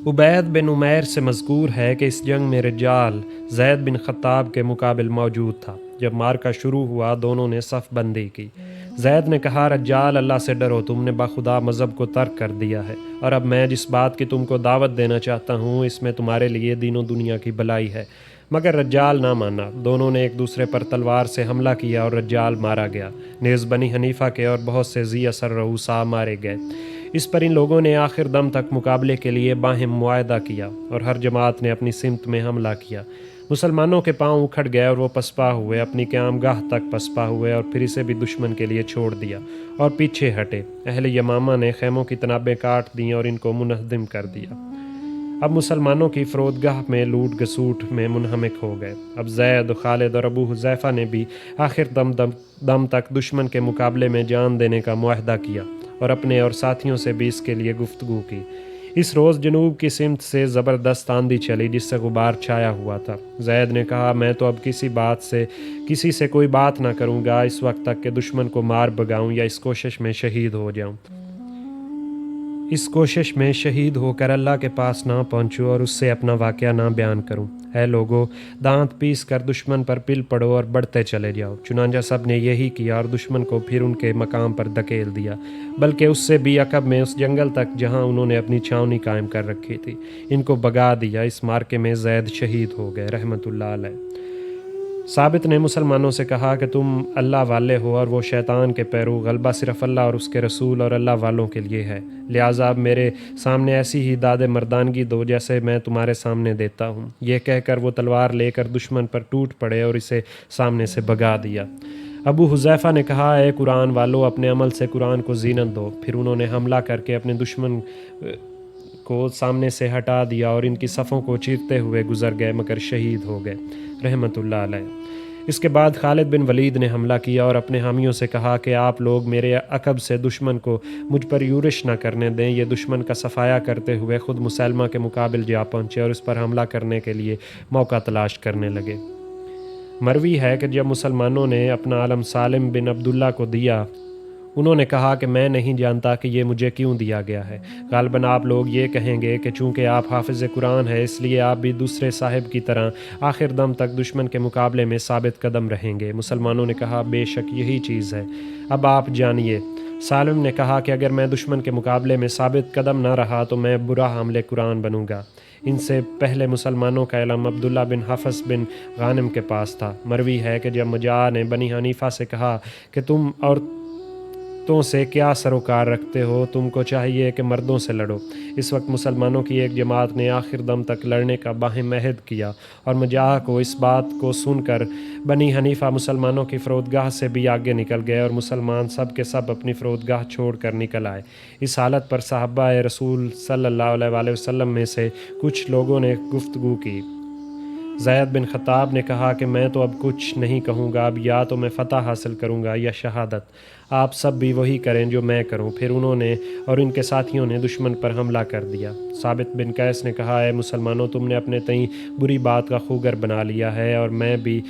عبید بن عمیر سے مذکور ہے کہ اس جنگ میں رجال زید بن خطاب کے مقابل موجود تھا۔ جب مارکا شروع ہوا دونوں نے صف بندی کی۔ زید نے کہا، رجال اللہ سے ڈرو، تم نے بخدا مذہب کو ترک کر دیا ہے، اور اب میں جس بات کی تم کو دعوت دینا چاہتا ہوں اس میں تمہارے لیے دین و دنیا کی بھلائی ہے۔ مگر رجال نہ مانا۔ دونوں نے ایک دوسرے پر تلوار سے حملہ کیا اور رجال مارا گیا۔ نیز بنی حنیفہ کے اور بہت سے ذی اثر رؤساء مارے گئے۔ اس پر ان لوگوں نے آخر دم تک مقابلے کے لیے باہم معاہدہ کیا اور ہر جماعت نے اپنی سمت میں حملہ کیا۔ مسلمانوں کے پاؤں اکھڑ گئے اور وہ پسپا ہوئے، اپنی قیام گاہ تک پسپا ہوئے اور پھر اسے بھی دشمن کے لیے چھوڑ دیا اور پیچھے ہٹے۔ اہل یمامہ نے خیموں کی تنابیں کاٹ دیں اور ان کو منہدم کر دیا۔ اب مسلمانوں کی فرودگاہ میں لوٹ گسوٹ میں منہمک ہو گئے۔ اب زید، خالد اور ابو حذیفہ نے بھی آخر دم تک دشمن کے مقابلے میں جان دینے کا معاہدہ کیا اور اپنے اور ساتھیوں سے بھی اس کے لیے گفتگو کی۔ اس روز جنوب کی سمت سے زبردست آندھی چلی جس سے غبار چھایا ہوا تھا۔ زید نے کہا، میں تو اب کسی سے کوئی بات نہ کروں گا اس وقت تک کہ دشمن کو مار بگاؤں یا اس کوشش میں شہید ہو جاؤں۔ اس کوشش میں شہید ہو کر اللہ کے پاس نہ پہنچوں اور اس سے اپنا واقعہ نہ بیان کروں۔ اے لوگو، دانت پیس کر دشمن پر پل پڑو اور بڑھتے چلے جاؤ۔ چنانچہ سب نے یہی کیا اور دشمن کو پھر ان کے مقام پر دھکیل دیا، بلکہ اس سے بھی عقب میں اس جنگل تک جہاں انہوں نے اپنی چھاؤنی قائم کر رکھی تھی۔ ان کو بھگا دیا۔ اس مارکے میں زید شہید ہو گئے رحمۃ اللہ علیہ۔ ثابت نے مسلمانوں سے کہا کہ تم اللہ والے ہو اور وہ شیطان کے پیرو، غلبہ صرف اللہ اور اس کے رسول اور اللہ والوں کے لیے ہے، لہٰذا اب میرے سامنے ایسی ہی داد مردانگی دو جیسے میں تمہارے سامنے دیتا ہوں۔ یہ کہہ کر وہ تلوار لے کر دشمن پر ٹوٹ پڑے اور اسے سامنے سے بھگا دیا۔ ابو حذیفہ نے کہا، اے قرآن والو، اپنے عمل سے قرآن کو زینت دو۔ پھر انہوں نے حملہ کر کے اپنے دشمن کو سامنے سے ہٹا دیا اور ان کی صفوں کو چیرتے ہوئے گزر گئے مگر شہید ہو گئے رحمۃ اللہ علیہ۔ اس کے بعد خالد بن ولید نے حملہ کیا اور اپنے حامیوں سے کہا کہ آپ لوگ میرے عقب سے دشمن کو مجھ پر یورش نہ کرنے دیں۔ یہ دشمن کا صفایا کرتے ہوئے خود مسلمہ کے مقابل جا پہنچے اور اس پر حملہ کرنے کے لیے موقع تلاش کرنے لگے۔ مروی ہے کہ جب مسلمانوں نے اپنا علم سالم بن عبداللہ کو دیا، انہوں نے کہا کہ میں نہیں جانتا کہ یہ مجھے کیوں دیا گیا ہے۔ غالباً آپ لوگ یہ کہیں گے کہ چونکہ آپ حافظ قرآن ہے اس لیے آپ بھی دوسرے صاحب کی طرح آخر دم تک دشمن کے مقابلے میں ثابت قدم رہیں گے۔ مسلمانوں نے کہا، بے شک یہی چیز ہے، اب آپ جانیے۔ سالم نے کہا کہ اگر میں دشمن کے مقابلے میں ثابت قدم نہ رہا تو میں برا حامل قرآن بنوں گا۔ ان سے پہلے مسلمانوں کا علم عبداللہ بن حفص بن غانم کے پاس تھا۔ مروی ہے کہ جب مجاع نے بنی حنیفہ سے کہا کہ تم عورتوں سے کیا سروکار رکھتے ہو، تم کو چاہیے کہ مردوں سے لڑو۔ اس وقت مسلمانوں کی ایک جماعت نے آخر دم تک لڑنے کا باہم عہد کیا اور مجاع کو اس بات کو سن کر بنی حنیفہ مسلمانوں کی فرودگاہ سے بھی آگے نکل گئے اور مسلمان سب کے سب اپنی فرودگاہ چھوڑ کر نکل آئے۔ اس حالت پر صحابہ رسول صلی اللہ علیہ وآلہ وسلم میں سے کچھ لوگوں نے گفتگو کی۔ زید بن خطاب نے کہا کہ میں تو اب کچھ نہیں کہوں گا، اب یا تو میں فتح حاصل کروں گا یا شہادت، آپ سب بھی وہی کریں جو میں کروں۔ پھر انہوں نے اور ان کے ساتھیوں نے دشمن پر حملہ کر دیا۔ ثابت بن قیس نے کہا، اے مسلمانوں، تم نے اپنے تئیں بری بات کا خوگر بنا لیا ہے، اور میں بھی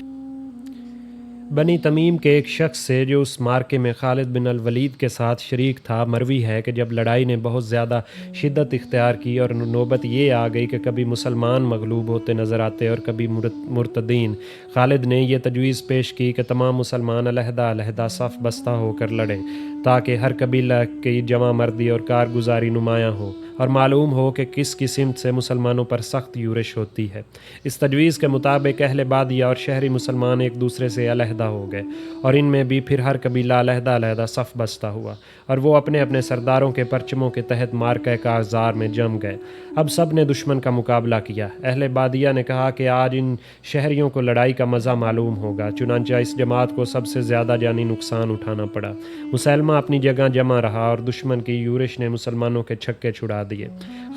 بنی تمیم کے ایک شخص سے جو اس مارکے میں خالد بن الولید کے ساتھ شریک تھا۔ مروی ہے کہ جب لڑائی نے بہت زیادہ شدت اختیار کی اور نوبت یہ آ گئی کہ کبھی مسلمان مغلوب ہوتے نظر آتے اور کبھی مرتدین، خالد نے یہ تجویز پیش کی کہ تمام مسلمان علیحدہ علیحدہ صف بستہ ہو کر لڑیں تاکہ ہر قبیلہ کی جمع مردی اور کارگزاری نمایاں ہو اور معلوم ہو کہ کس کی سمت سے مسلمانوں پر سخت یورش ہوتی ہے۔ اس تجویز کے مطابق اہل بادیہ اور شہری مسلمان ایک دوسرے سے علیحدہ ہو گئے اور ان میں بھی پھر ہر قبیلہ علیحدہ علیحدہ صف بستہ ہوا اور وہ اپنے اپنے سرداروں کے پرچموں کے تحت مارکہ کارزار میں جم گئے۔ اب سب نے دشمن کا مقابلہ کیا۔ اہل بادیہ نے کہا کہ آج ان شہریوں کو لڑائی کا مزہ معلوم ہوگا، چنانچہ اس جماعت کو سب سے زیادہ جانی نقصان اٹھانا پڑا۔ مسلمہ اپنی جگہ جمع رہا اور دشمن کی یورش نے مسلمانوں کے چھکے چھڑا دیے۔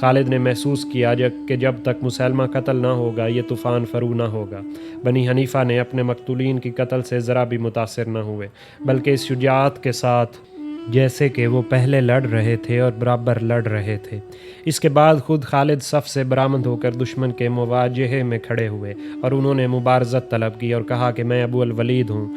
خالد نے محسوس کیا کہ جب تک مسلمہ قتل نہ ہوگا یہ طوفان فرو نہ ہوگا۔ بنی حنیفہ نے اپنے مقتولین کی قتل سے ذرا بھی متاثر نہ ہوئے، بلکہ اس شجاعت کے ساتھ جیسے کہ وہ پہلے لڑ رہے تھے اور برابر لڑ رہے تھے۔ اس کے بعد خود خالد صف سے برآمد ہو کر دشمن کے مواجہے میں کھڑے ہوئے اور انہوں نے مبارزت طلب کی اور کہا کہ میں ابو الولید ہوں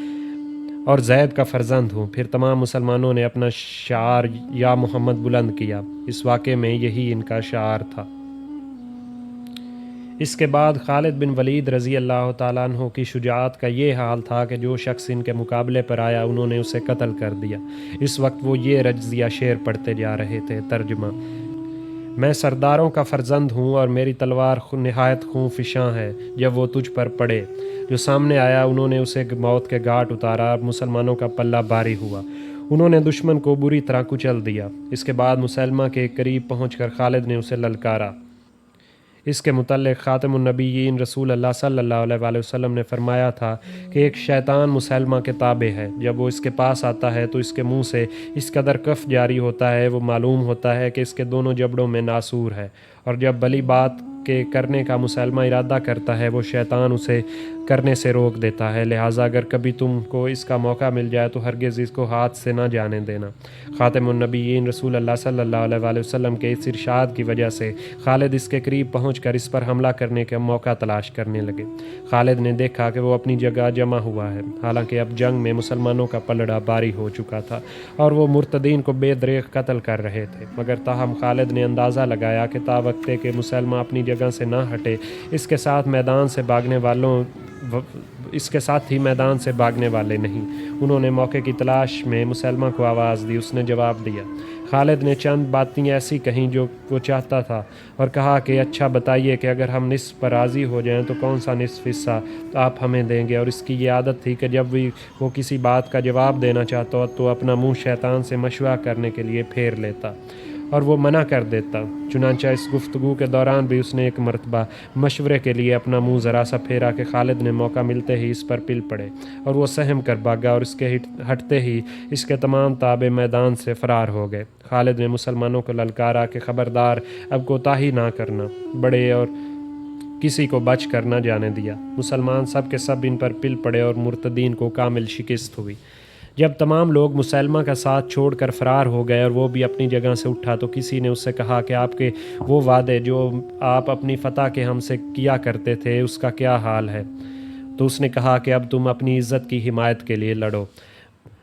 اور زید کا فرزند ہوں۔ پھر تمام مسلمانوں نے اپنا شعار یا محمد بلند کیا۔ اس واقعے میں یہی ان کا شعار تھا۔ اس کے بعد خالد بن ولید رضی اللہ تعالیٰ عنہ کی شجاعت کا یہ حال تھا کہ جو شخص ان کے مقابلے پر آیا انہوں نے اسے قتل کر دیا۔ اس وقت وہ یہ رجزیہ شعر پڑھتے جا رہے تھے۔ ترجمہ: میں سرداروں کا فرزند ہوں اور میری تلوار نہایت خون فشاں ہے جب وہ تجھ پر پڑے۔ جو سامنے آیا انہوں نے اسے موت کے گھاٹ اتارا اور مسلمانوں کا پلہ بھاری ہوا۔ انہوں نے دشمن کو بری طرح کچل دیا۔ اس کے بعد مسلمہ کے قریب پہنچ کر خالد نے اسے للکارا۔ اس کے متعلق خاتم النبیین رسول اللہ صلی اللہ علیہ وآلہ وسلم نے فرمایا تھا کہ ایک شیطان مسلمہ کے تابع ہے۔ جب وہ اس کے پاس آتا ہے تو اس کے منہ سے اس قدر کف جاری ہوتا ہے وہ معلوم ہوتا ہے کہ اس کے دونوں جبڑوں میں ناسور ہے، اور جب بھلی بات کے کرنے کا مسلمہ ارادہ کرتا ہے وہ شیطان اسے کرنے سے روک دیتا ہے۔ لہٰذا اگر کبھی تم کو اس کا موقع مل جائے تو ہرگز اس کو ہاتھ سے نہ جانے دینا۔ خاتم النبیین رسول اللہ صلی اللہ علیہ وآلہ وسلم کے اس ارشاد کی وجہ سے خالد اس کے قریب پہنچ کر اس پر حملہ کرنے کا موقع تلاش کرنے لگے۔ خالد نے دیکھا کہ وہ اپنی جگہ جمع ہوا ہے، حالانکہ اب جنگ میں مسلمانوں کا پلڑا باری ہو چکا تھا اور وہ مرتدین کو بے دریغ قتل کر رہے تھے، مگر تاہم خالد نے اندازہ لگایا کہ تاوقتے کہ مسلمہ اپنی جگہ سے نہ ہٹے اس کے ساتھ ہی میدان سے بھاگنے والے نہیں۔ انہوں نے موقع کی تلاش میں مسلمہ کو آواز دی۔ اس نے جواب دیا۔ خالد نے چند باتیں ایسی کہیں جو وہ چاہتا تھا اور کہا کہ اچھا بتائیے کہ اگر ہم نصف پر راضی ہو جائیں تو کون سا نصف حصہ آپ ہمیں دیں گے؟ اور اس کی یہ عادت تھی کہ جب بھی وہ کسی بات کا جواب دینا چاہتا تو اپنا منہ شیطان سے مشورہ کرنے کے لیے پھیر لیتا اور وہ منع کر دیتا۔ چنانچہ اس گفتگو کے دوران بھی اس نے ایک مرتبہ مشورے کے لیے اپنا منہ ذرا سا پھیرا کہ خالد نے موقع ملتے ہی اس پر پل پڑے اور وہ سہم کر بھاگا اور اس کے ہٹتے ہی اس کے تمام تابع میدان سے فرار ہو گئے۔ خالد نے مسلمانوں کو للکارا کہ خبردار اب کوتاہی نہ کرنا، بڑے اور کسی کو بچ کر نہ جانے دیا۔ مسلمان سب کے سب ان پر پل پڑے اور مرتدین کو کامل شکست ہوئی۔ جب تمام لوگ مسلمہ کا ساتھ چھوڑ کر فرار ہو گئے اور وہ بھی اپنی جگہ سے اٹھا تو کسی نے اس سے کہا کہ آپ کے وہ وعدے جو آپ اپنی فتح کے ہم سے کیا کرتے تھے اس کا کیا حال ہے؟ تو اس نے کہا کہ اب تم اپنی عزت کی حمایت کے لیے لڑو۔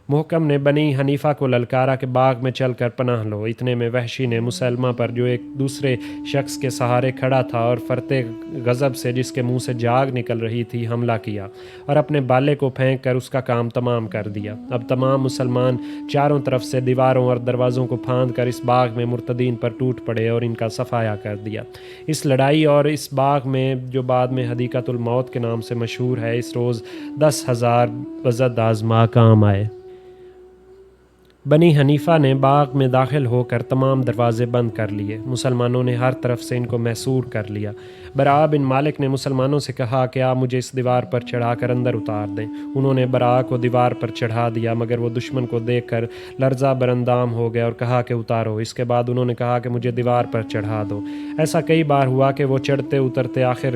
محکم نے بنی حنیفہ کو للکارا کہ باغ میں چل کر پناہ لو۔ اتنے میں وحشی نے مسلمہ پر جو ایک دوسرے شخص کے سہارے کھڑا تھا اور فرتے غضب سے جس کے منہ سے جاگ نکل رہی تھی حملہ کیا اور اپنے بالے کو پھینک کر اس کا کام تمام کر دیا۔ اب تمام مسلمان چاروں طرف سے دیواروں اور دروازوں کو پھاند کر اس باغ میں مرتدین پر ٹوٹ پڑے اور ان کا صفایا کر دیا۔ اس لڑائی اور اس باغ میں جو بعد میں حدیقۃ الموت کے نام سے مشہور ہے، اس روز 10,000 وزد آزما کام آئے۔ بنی حنیفہ نے باغ میں داخل ہو کر تمام دروازے بند کر لیے۔ مسلمانوں نے ہر طرف سے ان کو محصور کر لیا۔ براء بن مالک نے مسلمانوں سے کہا کہ آپ مجھے اس دیوار پر چڑھا کر اندر اتار دیں۔ انہوں نے براء کو دیوار پر چڑھا دیا مگر وہ دشمن کو دیکھ کر لرزہ براندام ہو گئے اور کہا کہ اتارو۔ اس کے بعد انہوں نے کہا کہ مجھے دیوار پر چڑھا دو۔ ایسا کئی بار ہوا کہ وہ چڑھتے اترتے آخر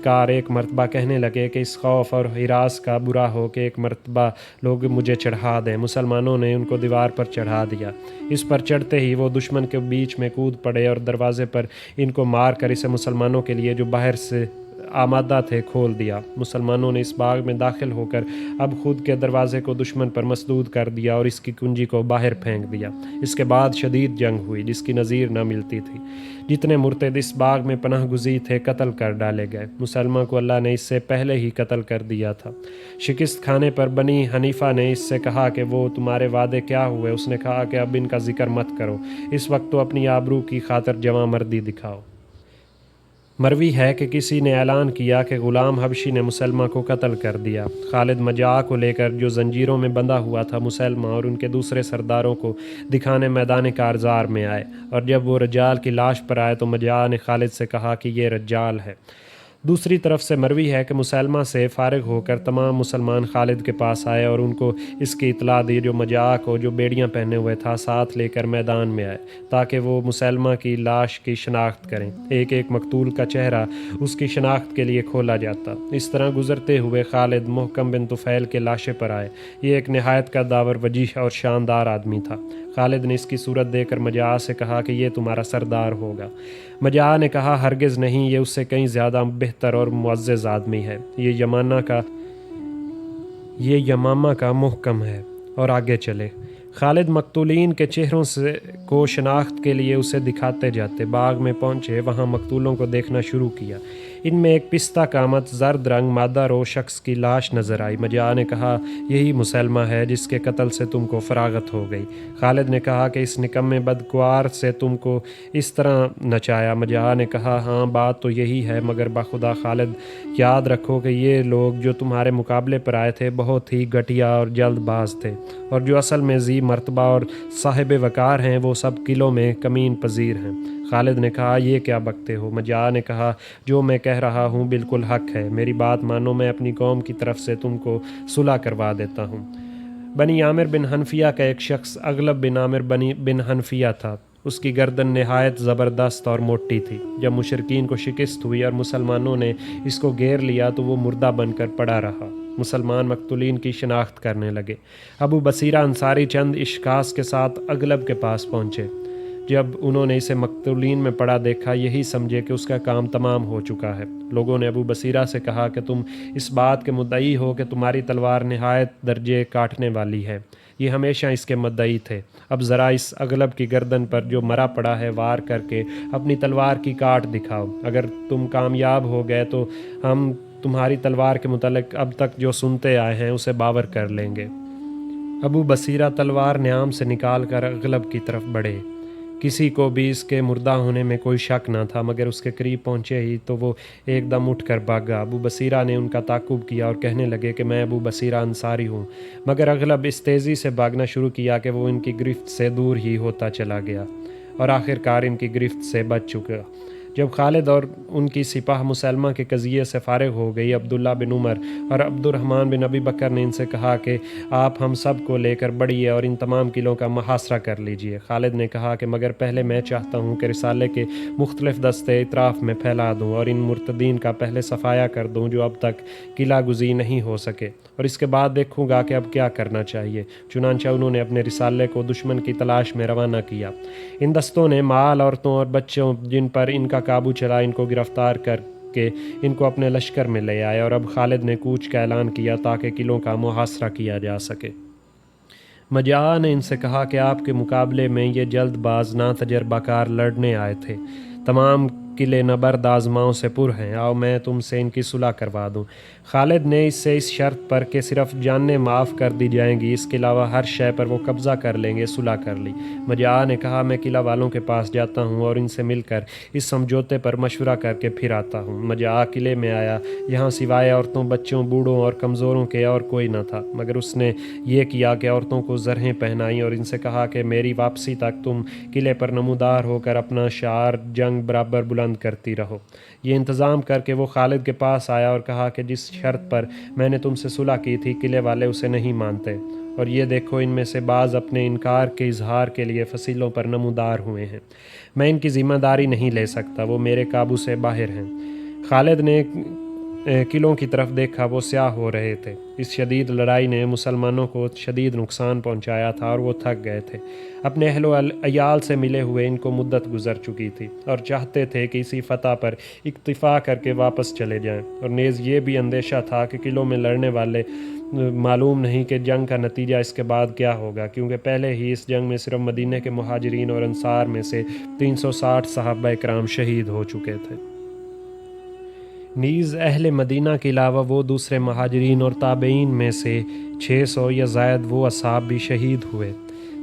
کار ایک مرتبہ کہنے لگے کہ اس خوف اور ہراس کا برا ہو کہ ایک مرتبہ لوگ مجھے چڑھا دیں۔ مسلمانوں نے ان کو دیوار پر چڑھا دیا۔ اس پر چڑھتے ہی وہ دشمن کے بیچ میں کود پڑے اور دروازے پر ان کو مار کر اسے مسلمانوں کے لیے جو باہر سے آمادہ تھے کھول دیا۔ مسلمانوں نے اس باغ میں داخل ہو کر اب خود کے دروازے کو دشمن پر مسدود کر دیا اور اس کی کنجی کو باہر پھینک دیا۔ اس کے بعد شدید جنگ ہوئی جس کی نظیر نہ ملتی تھی۔ جتنے مرتد اس باغ میں پناہ گزین تھے قتل کر ڈالے گئے۔ مسلمہ کو اللہ نے اس سے پہلے ہی قتل کر دیا تھا۔ شکست کھانے پر بنی حنیفہ نے اس سے کہا کہ وہ تمہارے وعدے کیا ہوئے؟ اس نے کہا کہ اب ان کا ذکر مت کرو، اس وقت تو اپنی آبرو کی خاطر جواں مردی دکھاؤ۔ مروی ہے کہ کسی نے اعلان کیا کہ غلام حبشی نے مسلمہ کو قتل کر دیا۔ خالد مجاع کو لے کر جو زنجیروں میں بندھا ہوا تھا مسلمہ اور ان کے دوسرے سرداروں کو دکھانے میدان کارزار میں آئے، اور جب وہ رجال کی لاش پر آئے تو مجاع نے خالد سے کہا کہ یہ رجال ہے۔ دوسری طرف سے مروی ہے کہ مسلمہ سے فارغ ہو کر تمام مسلمان خالد کے پاس آئے اور ان کو اس کی اطلاع دی جو مجاع کو جو بیڑیاں پہنے ہوئے تھا ساتھ لے کر میدان میں آئے تاکہ وہ مسلمہ کی لاش کی شناخت کریں۔ ایک ایک مقتول کا چہرہ اس کی شناخت کے لیے کھولا جاتا۔ اس طرح گزرتے ہوئے خالد محکم بن طفیل کے لاشے پر آئے۔ یہ ایک نہایت کا داور وجیح اور شاندار آدمی تھا۔ خالد نے اس کی صورت دیکھ کر مجاع سے کہا کہ یہ تمہارا سردار ہوگا۔ مجاع نے کہا ہرگز نہیں، یہ اس سے کہیں زیادہ بہتر اور معزز آدمی ہے۔ یہ یمامہ کا محکم ہے۔ اور آگے چلے۔ خالد مقتولین کے چہروں کو شناخت کے لیے اسے دکھاتے جاتے۔ باغ میں پہنچے، وہاں مقتولوں کو دیکھنا شروع کیا۔ ان میں ایک پستہ قامت زرد رنگ مادہ رو شخص کی لاش نظر آئی۔ مجاع نے کہا یہی مسلمہ ہے جس کے قتل سے تم کو فراغت ہو گئی۔ خالد نے کہا کہ اس نکمے بدکوار سے تم کو اس طرح نچایا۔ مجاع نے کہا ہاں بات تو یہی ہے، مگر بخدا خالد یاد رکھو کہ یہ لوگ جو تمہارے مقابلے پر آئے تھے بہت ہی گھٹیا اور جلد باز تھے، اور جو اصل میں ذی مرتبہ اور صاحب وقار ہیں وہ سب قلعوں میں کمین پذیر ہیں۔ خالد نے کہا یہ کیا بکتے ہو؟ مجاع نے کہا جو میں کہہ رہا ہوں بالکل حق ہے، میری بات مانو، میں اپنی قوم کی طرف سے تم کو صلح کروا دیتا ہوں۔ بنی عامر بن حنفیہ کا ایک شخص اغلب بن عامر بن حنفیہ تھا۔ اس کی گردن نہایت زبردست اور موٹی تھی۔ جب مشرکین کو شکست ہوئی اور مسلمانوں نے اس کو گھیر لیا تو وہ مردہ بن کر پڑا رہا۔ مسلمان مقتولین کی شناخت کرنے لگے۔ ابو بصیرہ انصاری چند اشخاص کے ساتھ اغلب کے پاس پہنچے۔ جب انہوں نے اسے مقتولین میں پڑا دیکھا یہی سمجھے کہ اس کا کام تمام ہو چکا ہے۔ لوگوں نے ابو بصیرہ سے کہا کہ تم اس بات کے مدعی ہو کہ تمہاری تلوار نہایت درجے کاٹنے والی ہے۔ یہ ہمیشہ اس کے مدعی تھے۔ اب ذرا اس اغلب کی گردن پر جو مرا پڑا ہے وار کر کے اپنی تلوار کی کاٹ دکھاؤ۔ اگر تم کامیاب ہو گئے تو ہم تمہاری تلوار کے متعلق اب تک جو سنتے آئے ہیں اسے باور کر لیں گے۔ ابو بصیرہ تلوار نیام سے نکال کر اغلب کی طرف بڑھے۔ کسی کو بھی اس کے مردہ ہونے میں کوئی شک نہ تھا، مگر اس کے قریب پہنچے ہی تو وہ ایک دم اٹھ کر بھاگا۔ ابو بصیرہ نے ان کا تعقب کیا اور کہنے لگے کہ میں ابو بصیرہ انصاری ہوں، مگر اغلب اس تیزی سے بھاگنا شروع کیا کہ وہ ان کی گرفت سے دور ہی ہوتا چلا گیا اور آخر کار ان کی گرفت سے بچ چکا۔ جب خالد اور ان کی سپاہ مسلمہ کے قضیے سے فارغ ہو گئی، عبداللہ بن عمر اور عبد الرحمن بن ابی بکر نے ان سے کہا کہ آپ ہم سب کو لے کر بڑھیے اور ان تمام قلعوں کا محاصرہ کر لیجئے۔ خالد نے کہا کہ مگر پہلے میں چاہتا ہوں کہ رسالے کے مختلف دستے اطراف میں پھیلا دوں اور ان مرتدین کا پہلے صفایا کر دوں جو اب تک قلعہ گزی نہیں ہو سکے، اور اس کے بعد دیکھوں گا کہ اب کیا کرنا چاہیے۔ چنانچہ انہوں نے اپنے رسالے کو دشمن کی تلاش میں روانہ کیا۔ ان دستوں نے مال، عورتوں اور بچوں جن پر ان کا قابو چلا ان کو گرفتار کر کے ان کو اپنے لشکر میں لے آئے، اور اب خالد نے کوچ کا اعلان کیا تاکہ قلعوں کا محاصرہ کیا جا سکے۔ مجاع نے ان سے کہا کہ آپ کے مقابلے میں یہ جلد باز نا تجربہ کار لڑنے آئے تھے، تمام قلعے نبرد آزماؤں سے پر ہیں، آؤ میں تم سے ان کی صلح کروا دوں۔ خالد نے اس سے اس شرط پر کہ صرف جانیں معاف کر دی جائیں گی، اس کے علاوہ ہر شے پر وہ قبضہ کر لیں گے، صلح کر لی۔ مجاع نے کہا میں قلعہ والوں کے پاس جاتا ہوں اور ان سے مل کر اس سمجھوتے پر مشورہ کر کے پھر آتا ہوں۔ مجاع قلعے میں آیا، یہاں سوائے عورتوں، بچوں، بوڑھوں اور کمزوروں کے اور کوئی نہ تھا، مگر اس نے یہ کیا کہ عورتوں کو زرہیں پہنائیں اور ان سے کہا کہ میری واپسی تک تم قلعے پر نمودار ہو کر اپنا شعار جنگ برابر بلند کرتی رہو۔ یہ انتظام کر کے وہ خالد کے پاس آیا اور کہا کہ جس شرط پر میں نے تم سے صلح کی تھی قلعے والے اسے نہیں مانتے، اور یہ دیکھو ان میں سے بعض اپنے انکار کے اظہار کے لیے فصیلوں پر نمودار ہوئے ہیں، میں ان کی ذمہ داری نہیں لے سکتا، وہ میرے قابو سے باہر ہیں۔ خالد نے قلعوں کی طرف دیکھا، وہ سیاہ ہو رہے تھے۔ اس شدید لڑائی نے مسلمانوں کو شدید نقصان پہنچایا تھا اور وہ تھک گئے تھے۔ اپنے اہل و عیال سے ملے ہوئے ان کو مدت گزر چکی تھی اور چاہتے تھے کہ اسی فتح پر اکتفا کر کے واپس چلے جائیں، اور نیز یہ بھی اندیشہ تھا کہ قلعوں میں لڑنے والے معلوم نہیں کہ جنگ کا نتیجہ اس کے بعد کیا ہوگا، کیونکہ پہلے ہی اس جنگ میں صرف مدینہ کے مہاجرین اور انصار میں سے 360 صحابہ کرام شہید ہو چکے تھے۔ نیز اہل مدینہ کے علاوہ وہ دوسرے مہاجرین اور تابعین میں سے 600 یا زائد وہ اصحاب بھی شہید ہوئے۔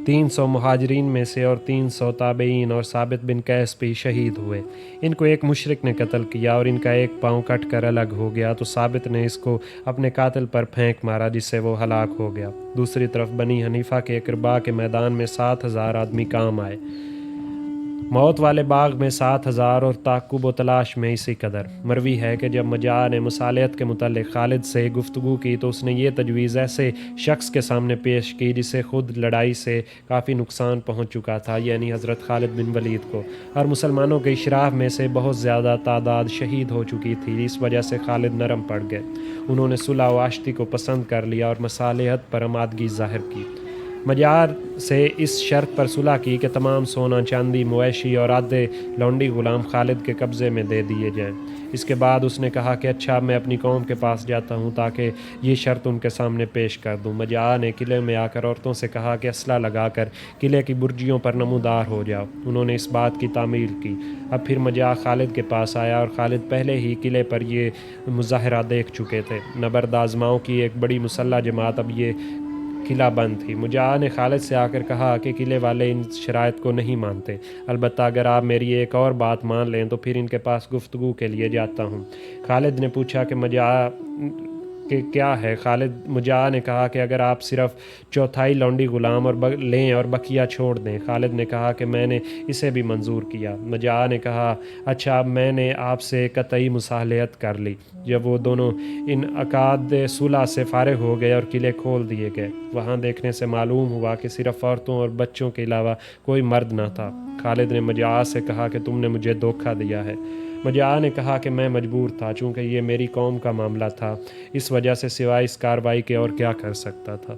300 مہاجرین میں سے اور 300 تابعین اور ثابت بن قیس بھی شہید ہوئے۔ ان کو ایک مشرک نے قتل کیا اور ان کا ایک پاؤں کٹ کر الگ ہو گیا، تو ثابت نے اس کو اپنے قاتل پر پھینک مارا جس سے وہ ہلاک ہو گیا۔ دوسری طرف بنی حنیفہ کے اقربا کے میدان میں 7,000 آدمی کام آئے۔ موت والے باغ میں 7,000 اور تعقب و تلاش میں اسی قدر۔ مروی ہے کہ جب مجاع نے مصالحت کے متعلق خالد سے گفتگو کی تو اس نے یہ تجویز ایسے شخص کے سامنے پیش کی جسے خود لڑائی سے کافی نقصان پہنچ چکا تھا، یعنی حضرت خالد بن ولید کو، اور مسلمانوں کے اشراف میں سے بہت زیادہ تعداد شہید ہو چکی تھی، اس وجہ سے خالد نرم پڑ گئے۔ انہوں نے صلح و آشتی کو پسند کر لیا اور مصالحت پر آمادگی ظاہر کی۔ مجار سے اس شرط پر صلح کی کہ تمام سونا چاندی مویشی اور آدھے لونڈی غلام خالد کے قبضے میں دے دیے جائیں۔ اس کے بعد اس نے کہا کہ اچھا میں اپنی قوم کے پاس جاتا ہوں تاکہ یہ شرط ان کے سامنے پیش کر دوں۔ مجاع نے قلعے میں آ کر عورتوں سے کہا کہ اسلحہ لگا کر قلعے کی برجیوں پر نمودار ہو جاؤ۔ انہوں نے اس بات کی تعمیل کی۔ اب پھر مجاع خالد کے پاس آیا اور خالد پہلے ہی قلعے پر یہ مظاہرہ دیکھ چکے تھے۔ نبرد آزماؤں کی ایک بڑی مسلح جماعت اب یہ قلعہ بند تھی۔ مجاع نے خالد سے آ کر کہا کہ قلعے والے ان شرائط کو نہیں مانتے، البتہ اگر آپ میری ایک اور بات مان لیں تو پھر ان کے پاس گفتگو کے لیے جاتا ہوں۔ خالد نے پوچھا کہ مجاع کہ کیا ہے؟ مجاع نے کہا کہ اگر آپ صرف چوتھائی لونڈی غلام اور لیں اور بقیہ چھوڑ دیں۔ خالد نے کہا کہ میں نے اسے بھی منظور کیا۔ مجاع نے کہا اچھا اب میں نے آپ سے قطعی مصالحت کر لی۔ جب وہ دونوں انعقاد صلح سے فارغ ہو گئے اور قلعے کھول دیے گئے، وہاں دیکھنے سے معلوم ہوا کہ صرف عورتوں اور بچوں کے علاوہ کوئی مرد نہ تھا۔ خالد نے مجاع سے کہا کہ تم نے مجھے دھوکہ دیا ہے۔ مجاع نے کہا کہ میں مجبور تھا، چونکہ یہ میری قوم کا معاملہ تھا، اس وجہ سے سوائے اس کارروائی کے اور کیا کر سکتا تھا۔